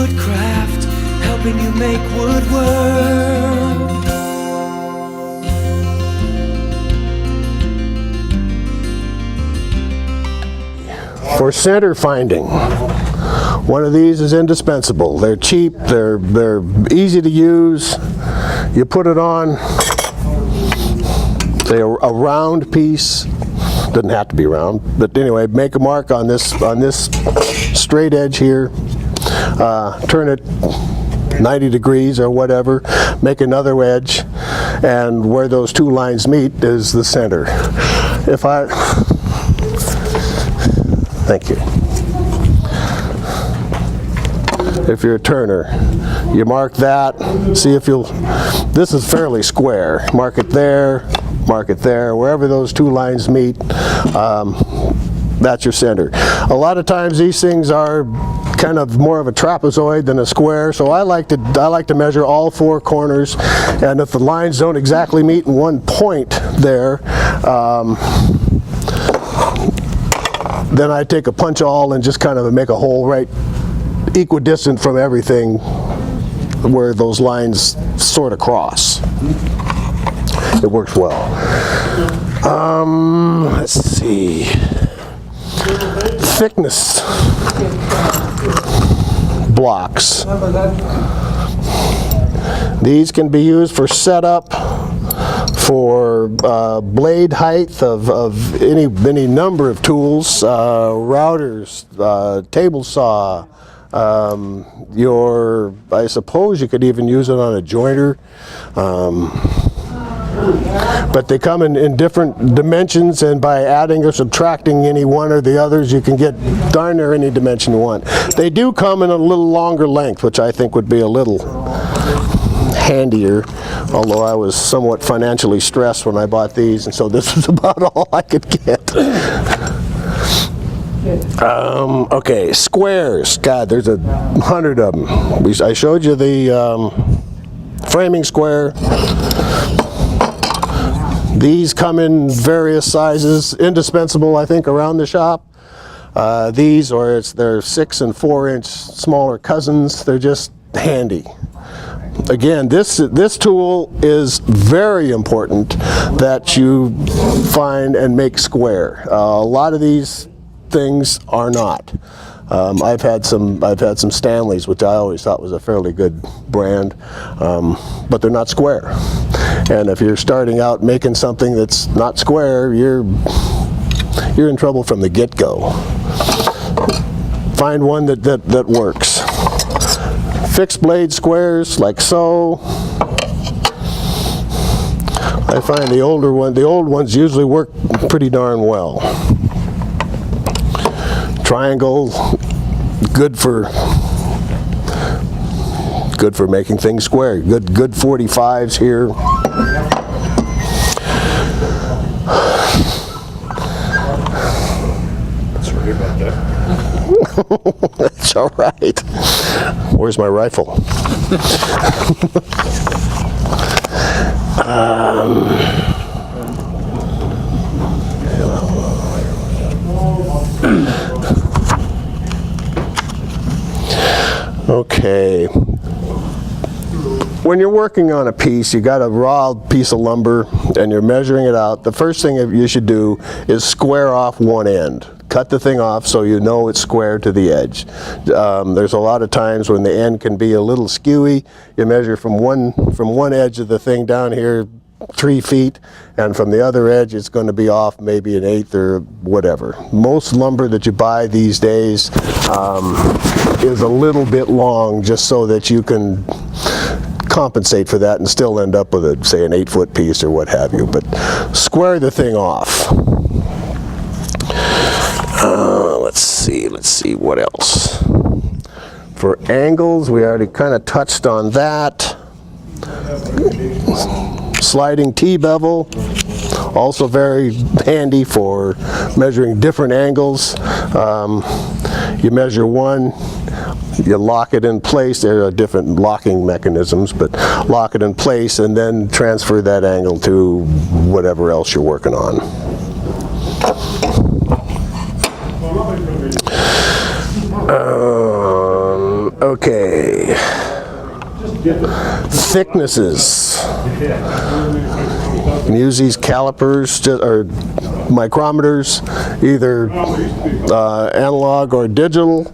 woodcraft, helping you make woodwork. For center finding, one of these is indispensable. They're cheap, they're easy to use. You put it on, say a round piece, doesn't have to be round, but anyway, make a mark on this straight edge here, turn it 90 degrees or whatever, make another edge, and where those two lines meet is the center. Thank you. If you're a turner, you mark that, see if this is fairly square. Mark it there, wherever those two lines meet, that's your center. A lot of times these things are kind of more of a trapezoid than a square, so I like to measure all four corners, and if the lines don't exactly meet in one point there, then I take a punch awl and just kind of make a hole right equidistant from everything where those lines sort of cross. It works well. Let's see. Thickness blocks. These can be used for setup, for blade height of any number of tools, routers, table saw. I suppose you could even use it on a jointer. But they come in different dimensions, and by adding or subtracting any one or the others, you can get darn near any dimension you want. They do come in a little longer length, which I think would be a little handier, although I was somewhat financially stressed when I bought these, and so this was about all I could get. Okay, squares. God, there's 100 of them. I showed you the framing square. These come in various sizes, indispensable, I think, around the shop. These, or they're 6 and 4 inch smaller cousins. They're just handy. Again, this tool is very important that you find and make square. A lot of these things are not. I've had some Stanleys, which I always thought was a fairly good brand, but they're not square. And if you're starting out making something that's not square, you're in trouble from the get-go. Find one that works. Fixed blade squares like so. I find the old ones usually work pretty darn well. Triangle, good for making things square. Good 45s here. Sorry about that. That's all right. Where's my rifle? Okay. When you're working on a piece, you got a raw piece of lumber and you're measuring it out. The first thing you should do is square off one end. Cut the thing off so you know it's square to the edge. There's a lot of times when the end can be a little skewy. You measure from one edge of the thing down here 3 feet, and from the other edge it's going to be off maybe an eighth or whatever. Most lumber that you buy these days is a little bit long, just so that you can compensate for that and still end up with say an 8-foot piece or what have you. But square the thing off. Let's see what else. For angles, we already kind of touched on that. Sliding T-bevel, also very handy for measuring different angles. You measure one, you lock it in place. There are different locking mechanisms, but lock it in place and then transfer that angle to whatever else you're working on. Okay. Thicknesses. You can use these calipers or micrometers, either analog or digital.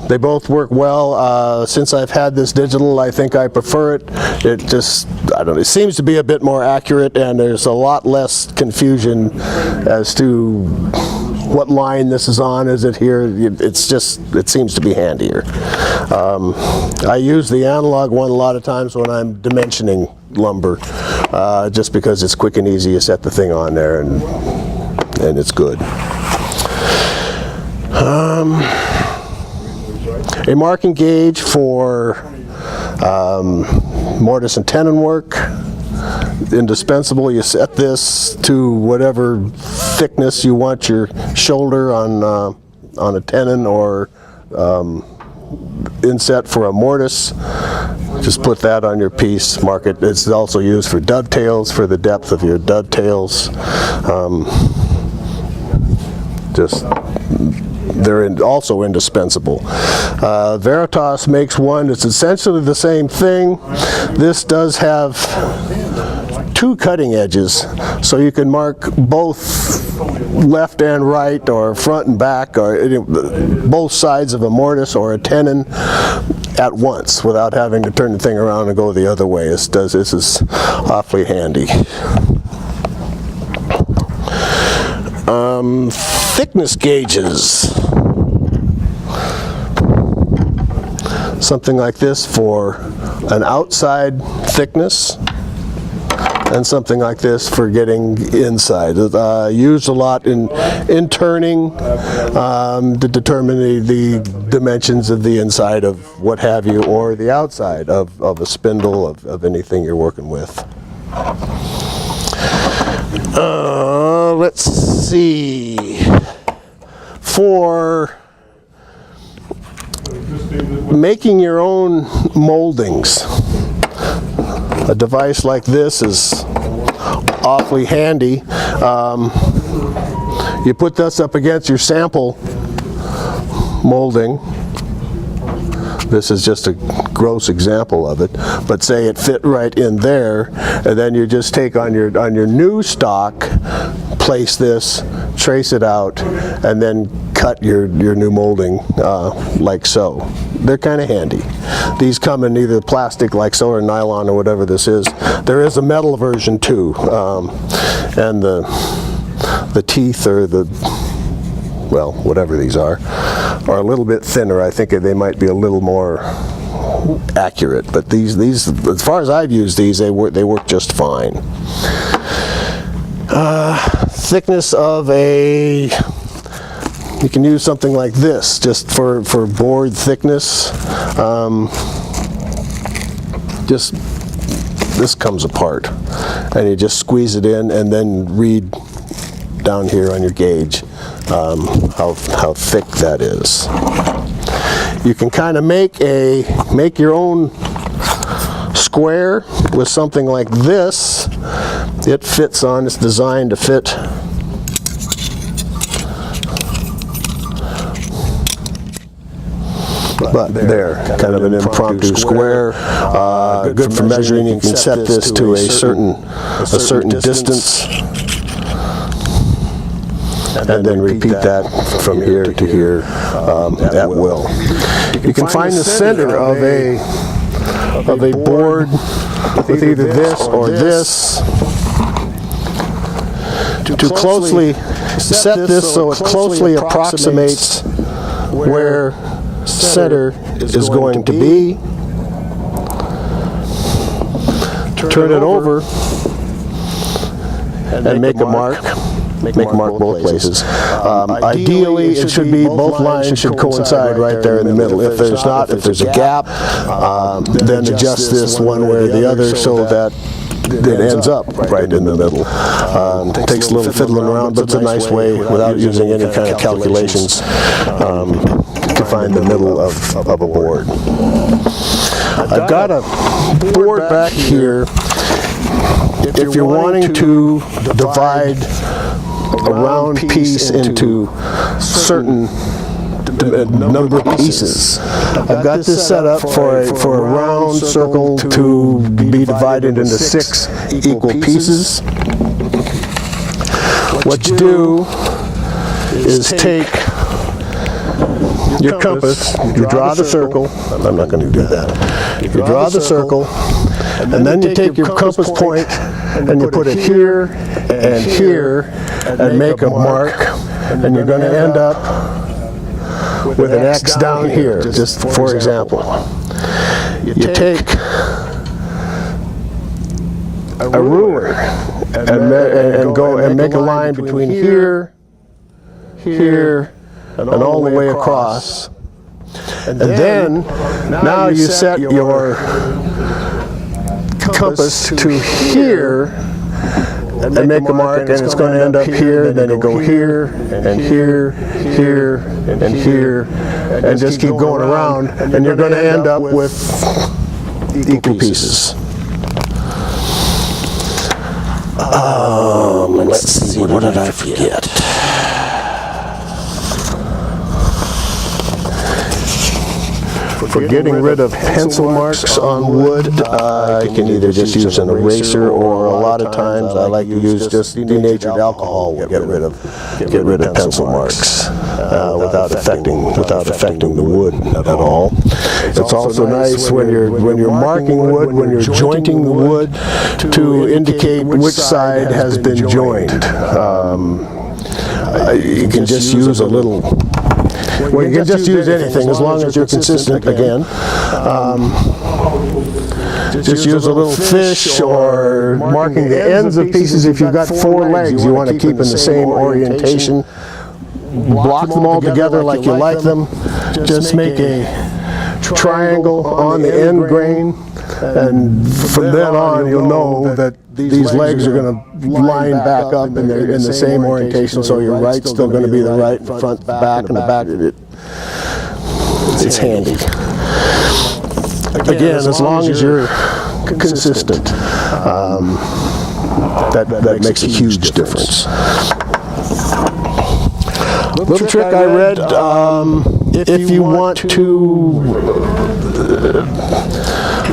They both work well. Since I've had this digital, I think I prefer it. It just, I don't know, it seems to be a bit more accurate, and there's a lot less confusion as to what line this is on. Is it here? It's just, it seems to be handier. I use the analog one a lot of times when I'm dimensioning lumber, just because it's quick and easy. You set the thing on there and it's good. A marking gauge for mortise and tenon work. Indispensable. You set this to whatever thickness you want your shoulder on a tenon or inset for a mortise. Just put that on your piece, mark it. It's also used for dovetails, for the depth of your dovetails. They're also indispensable. Veritas makes one. It's essentially the same thing. This does have two cutting edges, so you can mark both left and right, or front and back, or both sides of a mortise or a tenon at once without having to turn the thing around and go the other way. This is awfully handy. Thickness gauges. Something like this for an outside thickness, and something like this for getting inside. Used a lot in turning to determine the dimensions of the inside of what have you, or the outside of a spindle of anything you're working with. Let's see. For making your own moldings, a device like this is awfully handy. You put this up against your sample molding. This is just a gross example of it, but say it fit right in there, and then you just take on your new stock, place this, trace it out, and then cut your new molding like so. They're kind of handy. These come in either plastic like so, or nylon, or whatever this is. There is a metal version too, and the teeth, or the, well, whatever these are a little bit thinner. I think they might be a little more accurate, but these as far as I've used these, they work just fine. Thickness of a, you can use something like this just for board thickness. Just this comes apart, and you just squeeze it in, and then read down here on your gauge how thick that is. You can kind of make your own square with something like this. It fits on, it's designed to fit. But there, kind of an impromptu square, good for measuring. You can set this to a certain distance, and then repeat that from here to here at will. You can find the center of a board with either this or this to closely set this so it closely approximates where center is going to be. Turn it over and make a mark. Make a mark both places. Ideally, it should be, both lines should coincide right there in the middle. If there's not, if there's a gap, then adjust this one way or the other so that it ends up right in the middle. Takes a little fiddling around, but it's a nice way, without using any kind of calculations, to find the middle of a board. I've got a board back here. If you're wanting to divide a round piece into certain number of pieces. I've got this set up for a round circle to be divided into 6 equal pieces. What you do is take your compass, you draw the circle. I'm not going to do that. You draw the circle, and then you take your compass point and you put it here and here and make a mark, and you're going to end up with an X down here, just for example. You take a ruler and go and make a line between here, here, and all the way across. And then, now you set your compass to here and make a mark, and it's going to end up here, and then you go here, and here, here, and here, and just keep going around, and you're going to end up with equal pieces. Let's see, what did I forget? For getting rid of pencil marks on wood, I can either just use an eraser, or a lot of times I like to use just denatured alcohol. Will get rid of pencil marks without affecting the wood at all. It's also nice when you're marking wood, when you're jointing the wood, to indicate which side has been joined. You can just use a little. Well, you can just use anything as long as you're consistent again. Just use a little fish, or marking the ends of pieces. If you've got 4 legs, you want to keep in the same orientation. Block them all together like you like them. Just make a triangle on the end grain, and from then on you'll know that these legs are going to line back up and they're in the same orientation, so your right's still going to be the right, front, back, and the back. It's handy. Again, as long as you're consistent, that makes a huge difference. Little trick I read, if you want to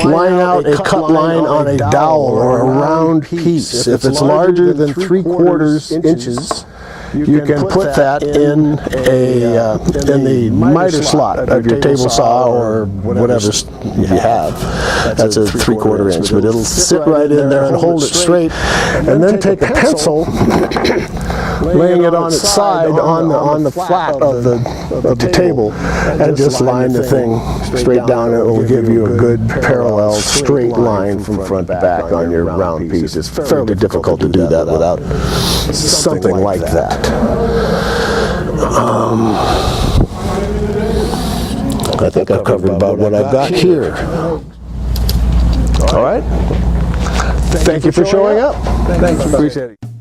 line out a cut line on a dowel or a round piece, if it's larger than 3/4 inches, you can put that in the miter slot of your table saw or whatever you have. That's a 3/4 inch, but it'll sit right in there and hold it straight. And then take a pencil, laying it on its side on the flat of the table, and just line the thing straight down. It will give you a good parallel straight line from front to back on your round piece. It's fairly difficult to do that without something like that. I think I've covered about what I've got here. All right. Thank you for showing up. Thank you. Appreciate it.